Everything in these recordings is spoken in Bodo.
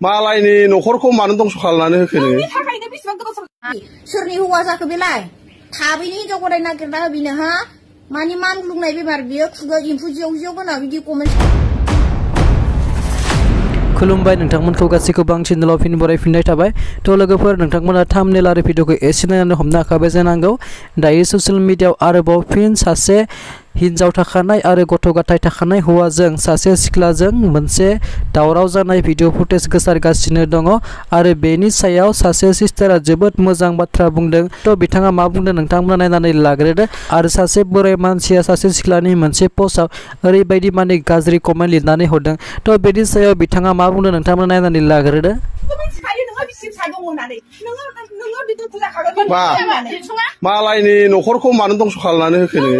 मालायनि न'खरखौ मानो दंस' खालामनानै होखो नोङो? सोरनि हौवा जाखो बेलाय? थाबैनो हिनजाव गदाय नागिरना होबिनो हा? मानि मानग्लुंनाय बेमार बियो खुगा एम्फौ जेव जेव गोनां बिदि कमेन्ट खुलुमबाय नोंथांमोनखौ गासैखौबो आं चेनेलाव फिन बरायफिननाय थाबाय। थ' लोगोफोर नोंथांमोना थाम्बनेल आरो भिडिअखौ एसे नायनानै हमनो हाखाबाय जानांगौ। दायो ससियेल मिडियायाव आरोबाव फिन सासे हिनजाव थाखानाय आरो गथ' गथाय थाखानाय हौवाजों सासे सिख्लाजों मोनसे दावराव जानाय भिडिअ फुटेज गोसारगासिनो दङ आरो बेनि सायाव सासे सिस्टारा जोबोद मोजां बाथ्रा बुंदों। थ' बिथाङा मा बुंदों नोंथांमोना नायनानै लाग्रोदो। आरो सासे बोराय मानसिया सासे सिख्लानि मोनसे पस्टआव ओरैबायदि माने गाज्रि कमेन्ट लिरनानै हरदों। थ' बेनि सायाव बिथाङा मा बुंदों नोंथांमोना नायनानै लाग्रोदो। मालायनि न'खरखौ मानो दंस' खालामनानै होखो नोङो?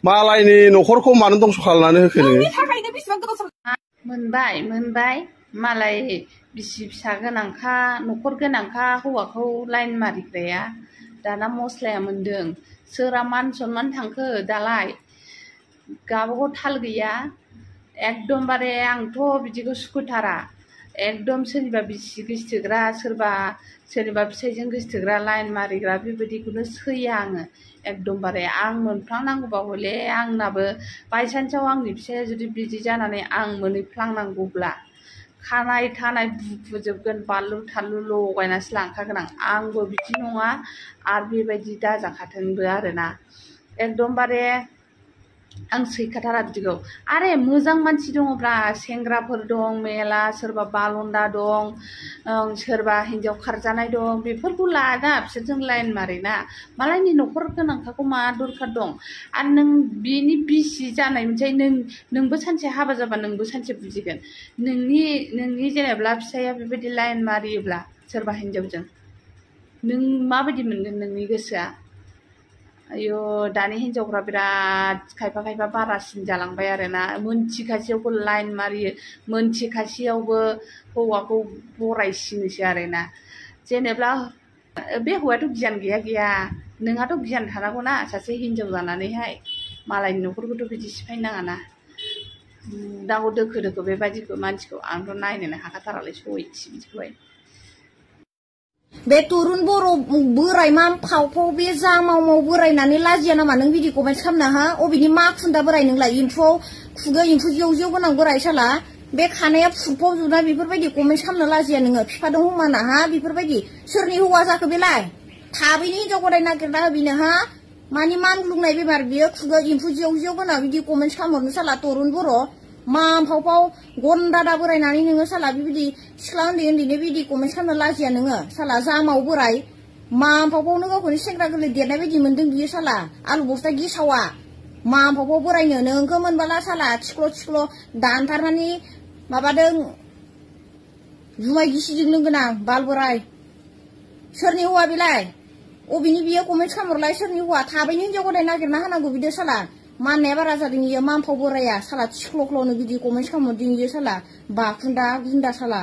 मालायनि न'खरखौ मानो दंस' खालामनानै होखो नोङो? मोनबाय मालाय बिसि फिसा गोनांखा न'खर गोनांखा हौवाखौ लाइन मारिग्राया दाना मस्लाया मोनदों। सोरा मान सनमान थांखो दालाय गावबागाव थाल गैया। एकदमबारे आंथ' बिदिखौ सुखुथारा। एकदम सोरनिबा बिसि गोसथोग्रा सोरनिबा फिसाइजों गोसथोग्रा लाइन मारिग्रा बेबायदिखौनो सैया आङो। एकदमबारे आं मोनफ्लांनांगौबा हले आंनाबो बायसान्सआव आंनि फिसाया जुदि बिदि जानानै आं मोनहैफ्लांनांगौब्ला खानाय थानाय बुफुजोबगोन बानलु थानलु लगायनासो लांखागोन आंबो बिदि नङा आरो बेबायदि दाजाखाथोंबो आरोना। एकदमबारे आं सैखाथारा बिदिखौ। आरे मोजां मानसि दङब्रा सेंग्राफोर दं मेला सोरबा बालन्दा दं सोरबा हिनजाव खारजानाय दं बेफोरखौ लाना बिसोरजों लाइन मारिना मालायनि न'खर गोनांखाखौ मा दरखार दं? आरो नों बिनि बिसि जानाय मोनसे नोंबो सानसे हाबा जाबा नोंबो सानसे बुजिगोन। नोंनि जेनेबा फिसाया बेबायदि लाइन मारियोब्ला सोरबा हिनजावजों नों माबायदि मोनगोन नोंनि गोसोआ? आयौ दानि हिनजावफ्रा बिराद खायफा बारासिन जालांबाय आरोना। मोनथिखासेयावबो लाइन मारियो मोनथिखासेयावबो हौवाखौ बरायसिनोसो आरोना। जेनेबा बे हौवायाथ' गियान गैया नोंहाथ' गियान थानांगौना सासे हिनजाव जानानैहाय मालायनि न'खरखौथ' बिदि सिफायनो नाङाना। दाउ दोखो बेबायदिखौ मानसिखौ आंथ' नायनोनो हाखाथारालै सयथि बिदिखौहाय। बे तरुन बर' बोराय मा फाव बे जामाव बोरायनानै लाजिया नामा नों बिदि कमेन्ट खालामना हा? अबेनि मा खुन्दा बोराय नोंलाय? एम्फौ खुगा एम्फौ जेव जेव गोनां बोराय साला बे खानाया फुरफबजोबना बेफोरबायदि कमेन्ट खालामनो लाजिया नोङो? बिफादों हमाना हा बेफोरबायदि? सोरनि हौवा जाखो बेलाय? थाबैनो हिनजाव गदाय नागिरना होबिनो हा? मानि मानग्लुंनाय बेमार बियो खुगा एम्फौ जेव जेव गोनां बिदि कमेन्ट खालामहरनो साला तरुन बर' मा फाव गन्दादा बोरायनानै नोङो साला बेबायदि सिख्ला उन्दैनो बिदि कमेन्ट खालामनो लाजिया नोङो? साला जामाव बोराय मा फावनो गावखौनो सेंग्रा गोरलै देरनाय बायदि मोनदों बियो साला आलु बस्था गेसावा मा फाव बोरायनो नोंखौ मोनबाला साला थिख्ल' दानथारनानै माबादों जुमाय गिसिजों लोंगोन आं बाल बोराय। सोरनि हौवा बेलाय? अबेनि बियो कमेन्ट खालामहरलाय? सोरनि हौवा? थाबैनो हिनजाव गदाय नागिरना होनांगौ बिदि साला माननाया बारा जादों इयो मामफाव बोराया साला थिख्ल'नो बिदि कमेन्ट खालामहरदों इयो साला बाखुन्दा गुन्दा साला।